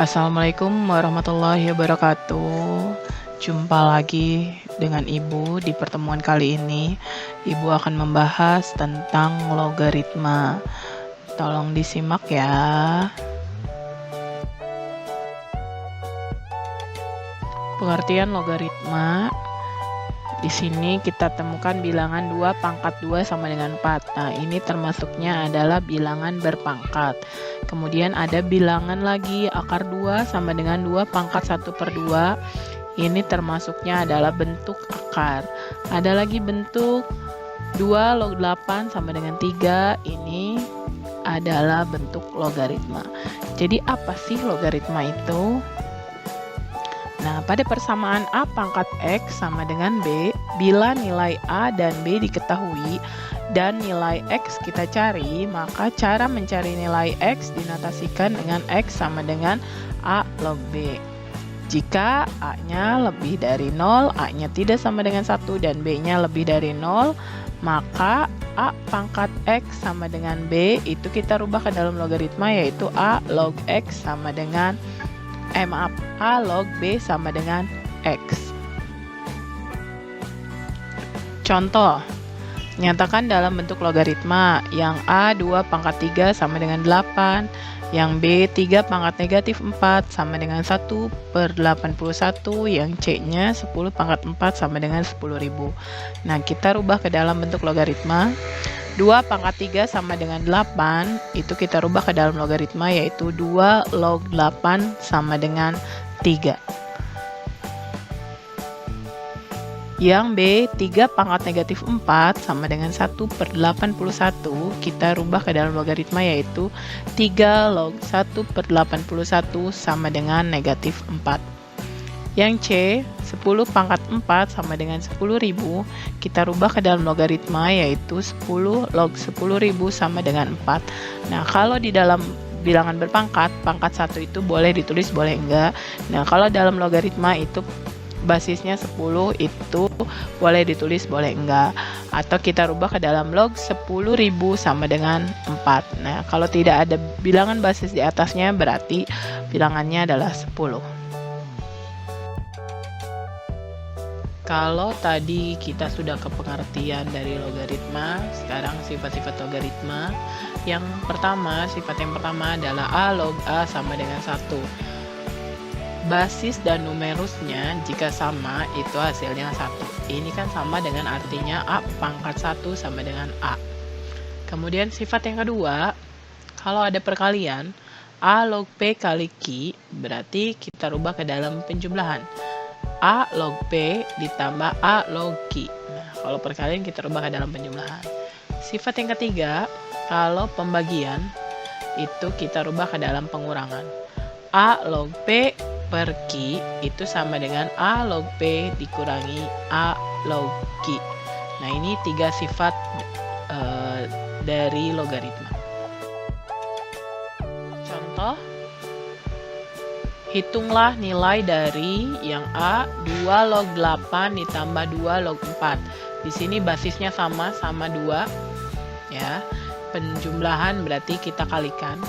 Assalamualaikum warahmatullahi wabarakatuh. Jumpa lagi dengan Ibu di pertemuan kali ini. Ibu akan membahas tentang logaritma. Tolong disimak ya. Pengertian logaritma. Di sini kita temukan bilangan 2 pangkat 2 sama dengan 4. Nah, ini termasuknya adalah bilangan berpangkat. Kemudian ada bilangan lagi akar 2 sama dengan 2 pangkat 1/2. Ini termasuknya adalah bentuk akar. Ada lagi bentuk 2 log 8 sama dengan 3. Ini adalah bentuk logaritma. Jadi apa sih logaritma itu? Nah, pada persamaan A pangkat X sama dengan B, bila nilai A dan B diketahui dan nilai X kita cari, maka cara mencari nilai X dinotasikan dengan X sama dengan A log B. Jika A-nya lebih dari 0, A-nya tidak sama dengan 1, dan B-nya lebih dari 0, maka A pangkat X sama dengan B itu kita rubah ke dalam logaritma, yaitu A log X sama dengan A log B sama dengan X. Contoh, nyatakan dalam bentuk logaritma yang A 2 pangkat 3 sama dengan 8, yang B 3 pangkat negatif 4 sama dengan 1/81, yang C-nya 10 pangkat 4 sama dengan 10.000. Nah, kita rubah ke dalam bentuk logaritma. 2 pangkat 3 sama dengan 8, itu kita rubah ke dalam logaritma, yaitu 2 log 8 sama dengan 3. Yang B, 3 pangkat negatif 4 sama dengan 1/81, kita rubah ke dalam logaritma, yaitu 3 log 1/81 sama dengan negatif 4. Yang C, 10 pangkat 4 sama dengan 10.000, kita rubah ke dalam logaritma, yaitu 10 log 10.000 sama dengan 4. Nah, kalau di dalam bilangan berpangkat, pangkat 1 itu boleh ditulis, boleh enggak. Nah, kalau dalam logaritma itu basisnya 10, itu boleh ditulis, boleh enggak. Atau kita rubah ke dalam log 10.000 sama dengan 4. Nah, kalau tidak ada bilangan basis di atasnya, berarti bilangannya adalah 10. Kalau tadi kita sudah ke pengertian dari logaritma, sekarang sifat-sifat logaritma. Yang pertama, sifat yang pertama adalah A log A sama dengan 1. Basis dan numerusnya jika sama, itu hasilnya 1. Ini kan sama dengan artinya A pangkat 1 sama dengan A. Kemudian sifat yang kedua, kalau ada perkalian, A log P kali Q, berarti kita rubah ke dalam penjumlahan. A log P ditambah A log Q. Nah, kalau perkalian kita rubah ke dalam penjumlahan. Sifat yang ketiga, kalau pembagian, itu kita rubah ke dalam pengurangan. A log P per Q itu sama dengan A log P dikurangi A log Q. Nah, ini 3 sifat dari logaritma. Contoh, hitunglah nilai dari yang A 2 log 8 ditambah 2 log 4. Di sini basisnya sama 2 ya. Penjumlahan berarti kita kalikan.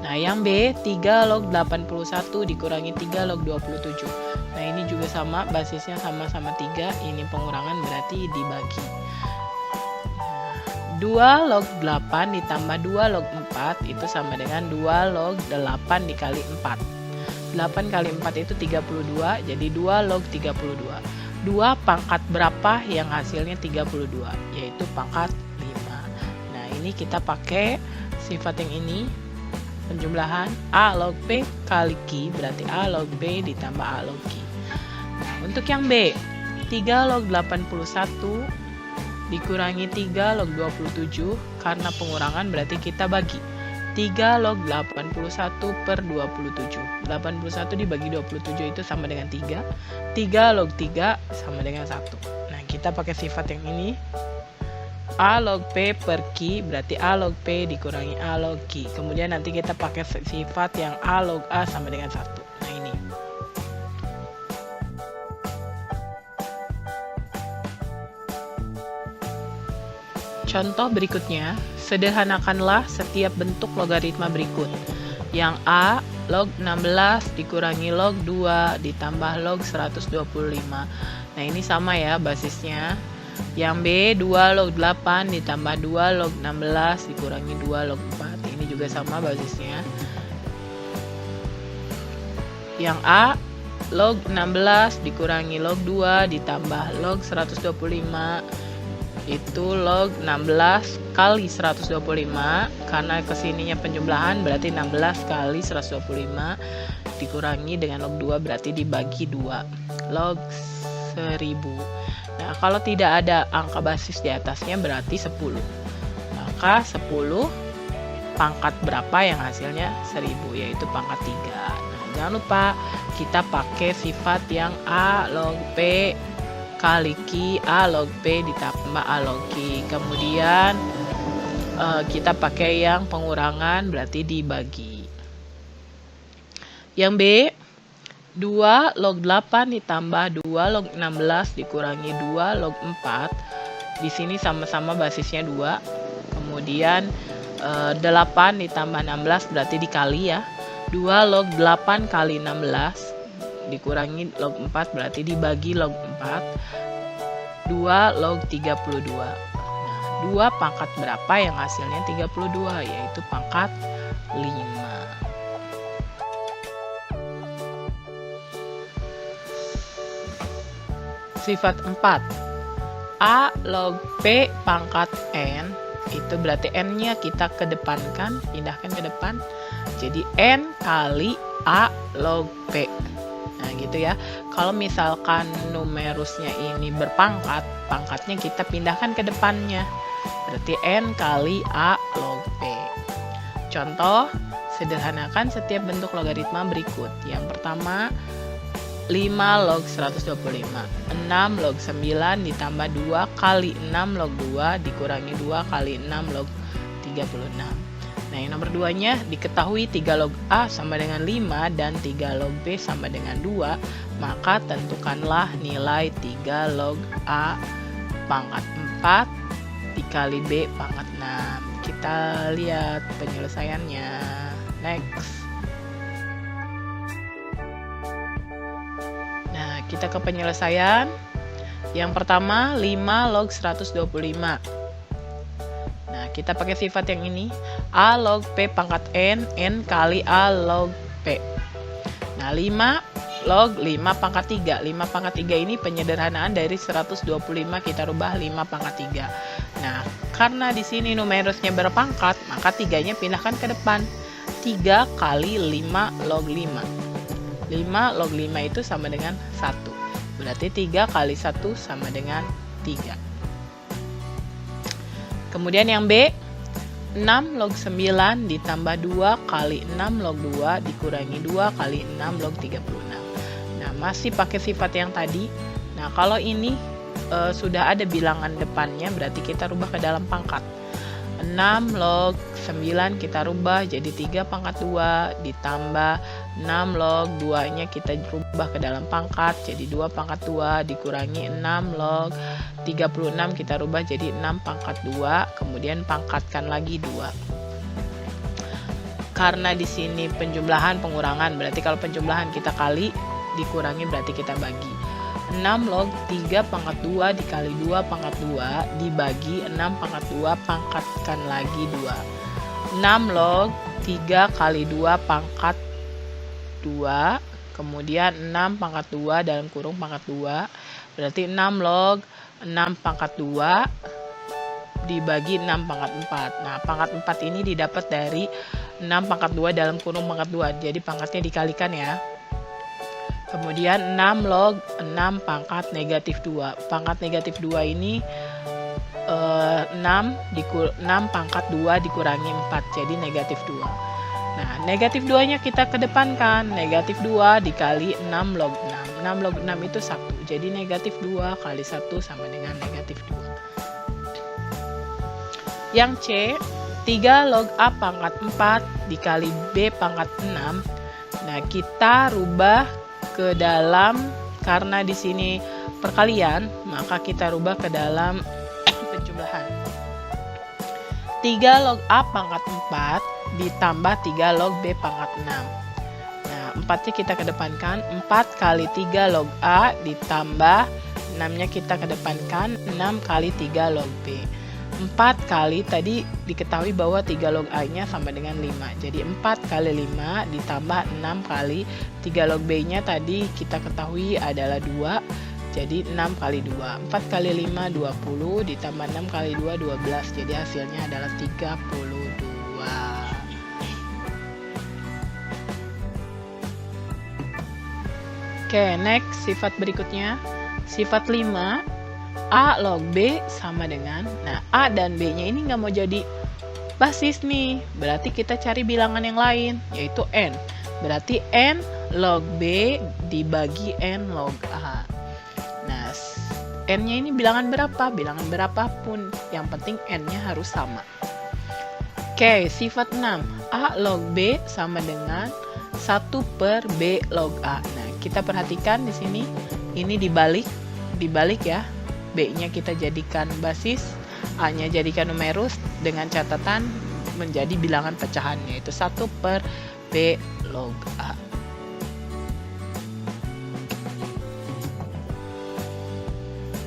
Nah, yang B 3 log 81 dikurangi 3 log 27. Nah, ini juga sama, basisnya sama-sama 3. Ini pengurangan berarti dibagi. 2 log 8 ditambah 2 log 4 itu sama dengan 2 log 8 dikali 4. 8 kali 4 itu 32, jadi 2 log 32. 2 pangkat berapa yang hasilnya 32? Yaitu pangkat 5. Nah, ini kita pakai sifat yang ini, penjumlahan A log P kali Q, berarti A log B ditambah A log Q. Nah, untuk yang B, 3 log 81 dikurangi 3 log 27, karena pengurangan berarti kita bagi. 3 log 81 per 27. 81 dibagi 27 itu sama dengan 3. 3 log 3 sama dengan 1. Nah, kita pakai sifat yang ini. A log P per Q berarti A log P dikurangi A log Q. Kemudian nanti kita pakai sifat yang A log A sama dengan 1. Nah, ini. Contoh berikutnya, sederhanakanlah setiap bentuk logaritma berikut. Yang A log 16 dikurangi log 2 ditambah log 125. Nah ini sama ya basisnya. Yang B 2 log 8 ditambah 2 log 16 dikurangi 2 log 4. Ini juga sama basisnya. Yang A log 16 dikurangi log 2 ditambah log 125, itu log 16 kali 125, karena kesininya penjumlahan berarti 16 kali 125 dikurangi dengan log 2 berarti dibagi 2, log 1000. Nah kalau tidak ada angka basis di atasnya berarti 10, maka 10 pangkat berapa yang hasilnya 1000, yaitu pangkat 3. Nah jangan lupa kita pakai sifat yang A log P kali Q, A log P ditambah A log Q. Kemudian kita pakai yang pengurangan berarti dibagi. Yang B 2 log 8 ditambah 2 log 16 dikurangi 2 log 4. Di sini sama-sama basisnya 2. Kemudian 8 ditambah 16 berarti dikali ya. 2 log 8 kali 16 dikurangi log 4 berarti dibagi log 4. 2 log 32. Nah, 2 pangkat berapa yang hasilnya 32? Yaitu pangkat 5. Sifat 4. A log P pangkat N, itu berarti N-nya kita kedepankan, pindahkan ke depan. Jadi N kali A log P. Nah gitu ya. Kalau misalkan numerusnya ini berpangkat, pangkatnya kita pindahkan ke depannya. Berarti N kali A log P. Contoh, sederhanakan setiap bentuk logaritma berikut. Yang pertama 5 log 125, 6 log 9 ditambah 2 kali 6 log 2 dikurangi 2 kali 6 log 36. Nah yang nomor 2-nya diketahui 3 log A sama dengan 5 dan 3 log B sama dengan 2, maka tentukanlah nilai 3 log A pangkat 4 dikali B pangkat 6. Kita lihat penyelesaiannya. Next. Nah, kita ke penyelesaian. Yang pertama 5 log 125. Nah, kita pakai sifat yang ini. A log P pangkat N, N kali A log P. Nah, 5 log 5 pangkat 3. 5 pangkat 3 ini penyederhanaan dari 125 kita rubah 5 pangkat 3. Nah, karena di sini numerusnya berpangkat, maka 3-nya pindahkan ke depan. 3 kali 5 log 5. 5 log 5 itu sama dengan 1. Berarti 3 kali 1 sama dengan 3. Kemudian yang B, 6 log 9 ditambah 2 kali 6 log 2 dikurangi 2 kali 6 log 36. Nah, masih pakai sifat yang tadi. Nah, kalau ini sudah ada bilangan depannya, berarti kita rubah ke dalam pangkat. 6 log 9 kita rubah jadi 3 pangkat 2 ditambah 6 log 2 nya kita rubah ke dalam pangkat jadi 2 pangkat 2 dikurangi 6 log 36 kita rubah jadi 6 pangkat 2, kemudian pangkatkan lagi 2. Karena di sini penjumlahan pengurangan, berarti kalau penjumlahan kita kali, dikurangi berarti kita bagi. 6 log 3 pangkat 2 dikali 2 pangkat 2 dibagi 6 pangkat 2 pangkatkan lagi 2. 6 log 3 kali 2 pangkat 2 kemudian 6 pangkat 2 dalam kurung pangkat 2 berarti 6 log 6 pangkat 2 dibagi 6 pangkat 4. Nah pangkat 4 ini didapat dari 6 pangkat 2 dalam kurung pangkat 2, jadi pangkatnya dikalikan ya. Kemudian 6 log 6 pangkat negatif 2. Pangkat negatif 2 ini 6 pangkat 2 dikurangi 4, jadi negatif 2. Nah, negatif 2-nya kita kedepankan. Negatif 2 dikali 6 log 6. 6 log 6 itu 1, jadi negatif 2 kali 1 sama dengan negatif 2. Yang C, 3 log A pangkat 4 dikali B pangkat 6. Nah, kita rubah ke dalam, karena di sini perkalian, maka kita rubah ke dalam penjumlahan. 3 log A pangkat 4 ditambah 3 log B pangkat 6. Nah, 4-nya kita kedepankan, 4 kali 3 log A ditambah 6-nya kita kedepankan, 6 kali 3 log B. 4 kali tadi diketahui bahwa 3 log A-nya sama dengan 5. Jadi 4 kali 5 ditambah 6 kali 3 log B-nya tadi kita ketahui adalah 2. Jadi 6 kali 2. 4 kali 5 20 ditambah 6 kali 2 12. Jadi hasilnya adalah 32. Oke, next sifat berikutnya. Sifat 5, A log B sama dengan, nah A dan B-nya ini nggak mau jadi basis nih. Berarti kita cari bilangan yang lain, yaitu N. Berarti N log B dibagi N log A. Nah, N-nya ini bilangan berapa? Bilangan berapapun, yang penting N-nya harus sama. Oke, sifat 6, A log B sama dengan 1 per B log A. Nah, kita perhatikan di sini, ini dibalik ya. B-nya kita jadikan basis, A-nya jadikan numerus dengan catatan menjadi bilangan pecahan, yaitu 1 per B log A.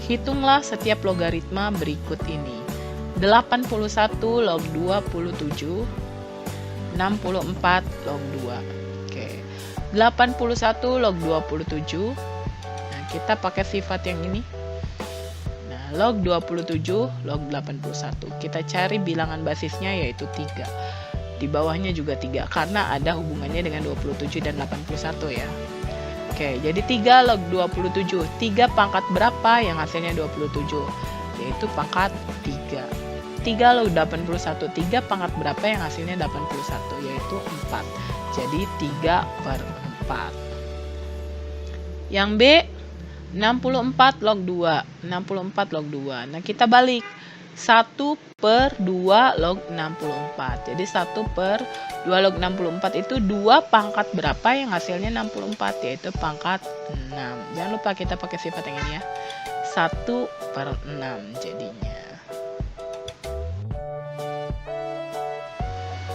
Hitunglah setiap logaritma berikut ini. 81 log 27, 64 log 2. 81 log 27. Nah, kita pakai sifat yang ini. Nah, log 27 log 81. Kita cari bilangan basisnya yaitu 3. Di bawahnya juga 3 karena ada hubungannya dengan 27 dan 81 ya. Oke, jadi 3 log 27. 3 pangkat berapa yang hasilnya 27? Yaitu pangkat 3. 3 log 81. 3 pangkat berapa yang hasilnya 81? Yaitu 4. Jadi 3 per 4. Yang B, 64 log 2. 64 log 2. Nah, kita balik. 1 per 2 log 64. Jadi 1 per 2 log 64 itu 2 pangkat berapa yang hasilnya 64? Yaitu pangkat 6. Jangan lupa kita pakai sifat yang ini ya. 1 per 6 jadinya.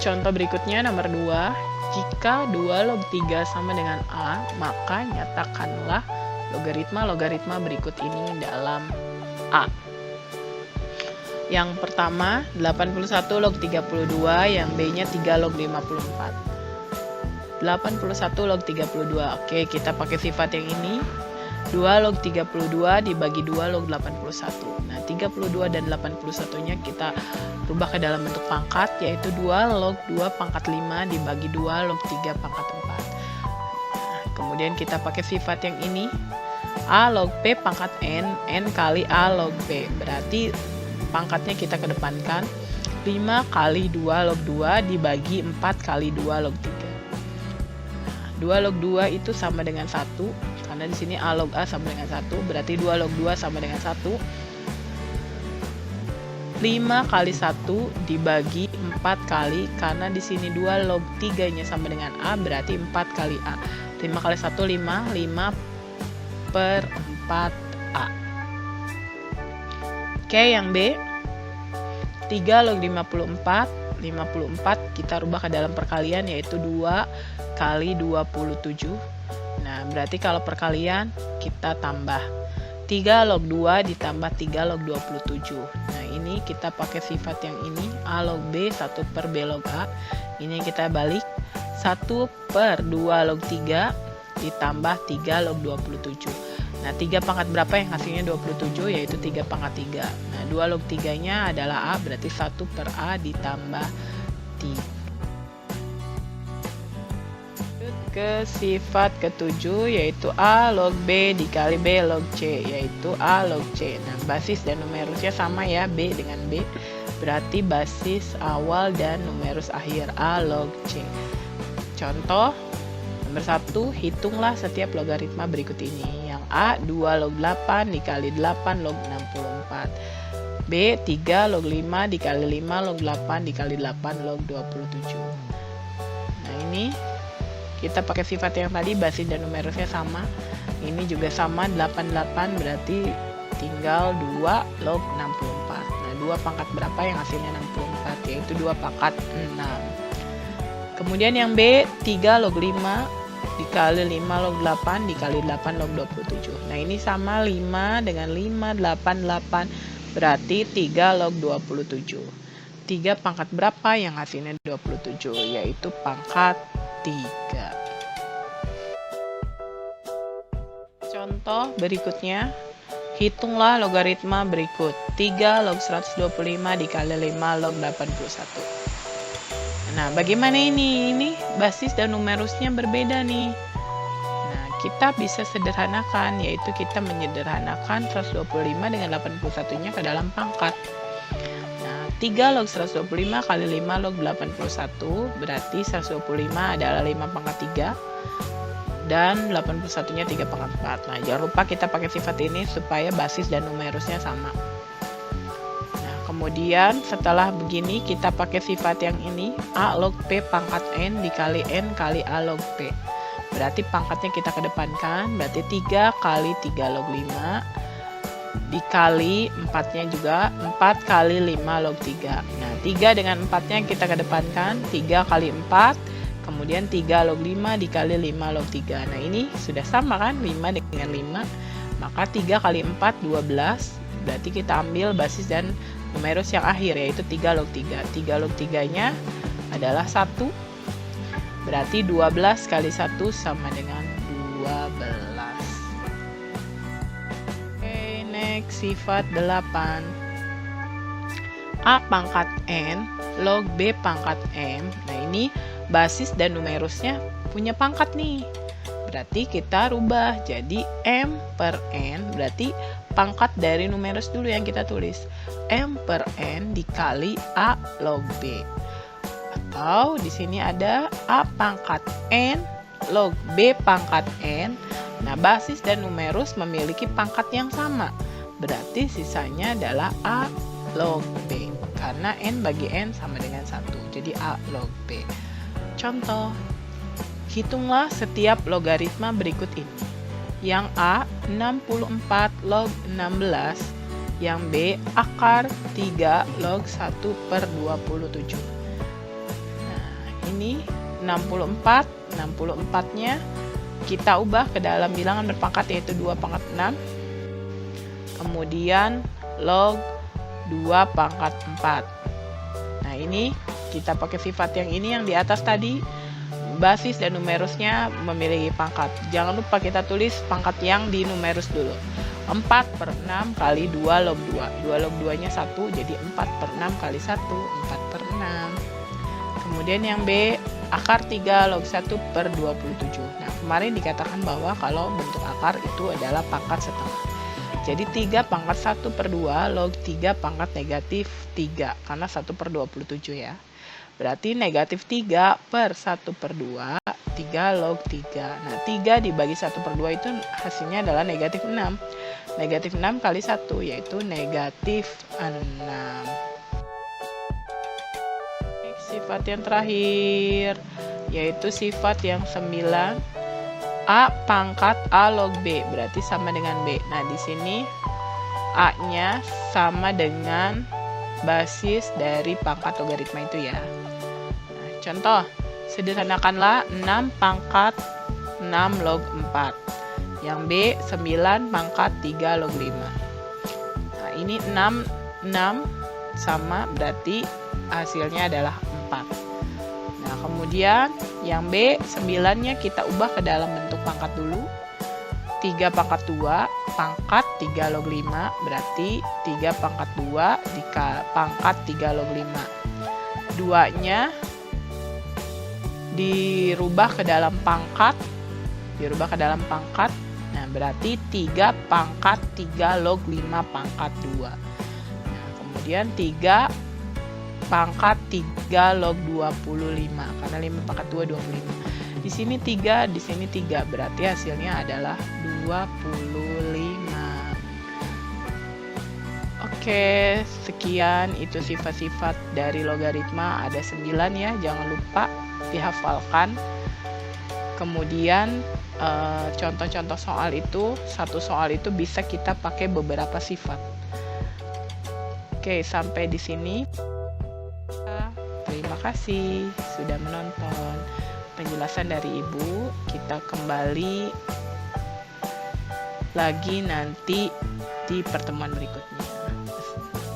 Contoh berikutnya nomor 2. Jika 2 log 3 sama dengan A, maka nyatakanlah logaritma-logaritma berikut ini dalam A. Yang pertama, 81 log 32, yang B-nya 3 log 54. 81 log 32. Oke, kita pakai sifat yang ini. 2 log 32 dibagi 2 log 81. Nah, 32 dan 81-nya kita rubah ke dalam bentuk pangkat, yaitu 2 log 2 pangkat 5 dibagi 2 log 3 pangkat 4. Nah, kemudian kita pakai sifat yang ini. A log P pangkat N, N kali A log P. Berarti pangkatnya kita kedepankan. 5 kali 2 log 2 dibagi 4 kali 2 log 3. Nah, 2 log 2 itu sama dengan 1. Karena di sini A log A sama dengan 1, berarti 2 log 2 sama dengan 1. 5 kali 1 dibagi 4 kali, karena di sini 2 log 3-nya sama dengan A, berarti 4 kali A. 5 kali 1, 5. 5 per 4A. Oke, yang B. 3 log 54. 54 kita rubah ke dalam perkalian, yaitu 2 kali 27. Nah, berarti kalau perkalian kita tambah 3 log 2 ditambah 3 log 27. Nah, ini kita pakai sifat yang ini, A log B 1 per B log A. Ini kita balik, 1 per 2 log 3 ditambah 3 log 27. Nah, 3 pangkat berapa yang hasilnya 27? Yaitu 3 pangkat 3. Nah, 2 log 3-nya adalah A, berarti 1 per A ditambah 3. Ke sifat ketujuh, yaitu A log B dikali B log C, yaitu A log C. Nah, basis dan numerusnya sama ya, B dengan B. Berarti basis awal dan numerus akhir, A log C. Contoh nomor 1, hitunglah setiap logaritma berikut ini. Yang A, 2 log 8 dikali 8 log 64. B, 3 log 5 dikali 5 log 8 dikali 8 log 27. Nah, ini kita pakai sifat yang tadi, basis dan numerusnya sama. Ini juga sama, 88, berarti tinggal 2 log 64. Nah, 2 pangkat berapa yang hasilnya 64? Yaitu 2 pangkat 6. Kemudian yang B, 3 log 5 dikali 5 log 8 dikali 8 log 27. Nah, ini sama 5 dengan 5, 8, berarti 3 log 27. 3 pangkat berapa yang hasilnya 27? Yaitu pangkat 3. Contoh berikutnya, hitunglah logaritma berikut. 3 log 125 dikali 5 log 81. Nah, bagaimana ini? Ini basis dan numerusnya berbeda nih. Nah, kita bisa sederhanakan, yaitu kita menyederhanakan 125 dengan 81-nya ke dalam pangkat. Nah, 3 log 125 kali 5 log 81, berarti 125 adalah 5 pangkat 3. Dan 81-nya 3 pangkat 4. Nah, jangan lupa kita pakai sifat ini supaya basis dan numerusnya sama. Nah, kemudian setelah begini kita pakai sifat yang ini, A log P pangkat N dikali N kali A log P. Berarti pangkatnya kita kedepankan, berarti 3 kali 3 log 5 dikali 4-nya juga 4 kali 5 log 3. Nah, 3 dengan 4-nya kita kedepankan, 3 kali 4, kemudian 3 log 5 dikali 5 log 3. Nah, ini sudah sama kan, 5 dengan 5. Maka 3 kali 4, 12. Berarti kita ambil basis dan numerus yang akhir, yaitu 3 log 3. 3 log 3-nya adalah 1. Berarti 12 kali 1 sama dengan 12. Oke, next sifat 8. A pangkat N log B pangkat M. Nah, ini basis dan numerusnya punya pangkat nih. Berarti kita rubah jadi M per N, berarti pangkat dari numerus dulu yang kita tulis. M per N dikali A log B. Atau di sini ada A pangkat N log B pangkat N. Nah, basis dan numerus memiliki pangkat yang sama. Berarti sisanya adalah A log B. Karena N bagi N sama dengan 1. Jadi A log B. Contoh, hitunglah setiap logaritma berikut ini. Yang A, 64 log 16. Yang B, akar 3 log 1 per 27. Nah, ini 64. 64-nya kita ubah ke dalam bilangan berpangkat, yaitu 2 pangkat 6. Kemudian log 2 pangkat 4. Nah, ini kita pakai sifat yang ini yang di atas tadi, basis dan numerusnya memiliki pangkat. Jangan lupa kita tulis pangkat yang di numerus dulu. 4 per 6 kali 2 log 2. 2 log 2-nya 1, jadi 4 per 6 kali 1, 4 per 6. Kemudian yang B, akar 3 log 1 per 27. Nah, kemarin dikatakan bahwa kalau bentuk akar itu adalah pangkat setengah. Jadi 3 pangkat 1 per 2 log 3 pangkat negatif 3. Karena 1 per 27 ya. Berarti negatif 3 per 1 per 2, 3 log 3. Nah, 3 dibagi 1 per 2 itu hasilnya adalah negatif 6. Negatif 6 kali 1, yaitu negatif 6. Sifat yang terakhir, yaitu sifat yang 9. A pangkat A log B, berarti sama dengan B. Nah, di sini A-nya sama dengan basis dari pangkat logaritma itu ya. Nah, contoh, sederhanakanlah 6 pangkat 6 log 4. Yang B 9 pangkat 3 log 5. Nah, ini 6 sama, berarti hasilnya adalah 4. Nah, kemudian yang B 9-nya kita ubah ke dalam bentuk pangkat dulu. 3 pangkat 2 pangkat 3 log 5, berarti 3 pangkat 2 pangkat 3 log 5. 2-nya dirubah ke dalam pangkat. Nah, berarti 3 pangkat 3 log 5 pangkat 2. Nah, kemudian 3 pangkat 3 log 25, karena 5 pangkat 2 25. Di sini 3, di sini 3, berarti hasilnya adalah 25. Oke, sekian itu sifat-sifat dari logaritma, ada 9 ya, jangan lupa dihafalkan. Kemudian contoh-contoh soal itu, satu soal itu bisa kita pakai beberapa sifat. Oke, sampai di sini. Terima kasih sudah menonton. penjelasan dari Ibu. Kita kembali lagi nanti di pertemuan berikutnya.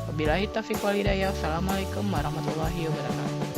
Wabillahi taufiq wal hidayah. Assalamualaikum warahmatullahi wabarakatuh.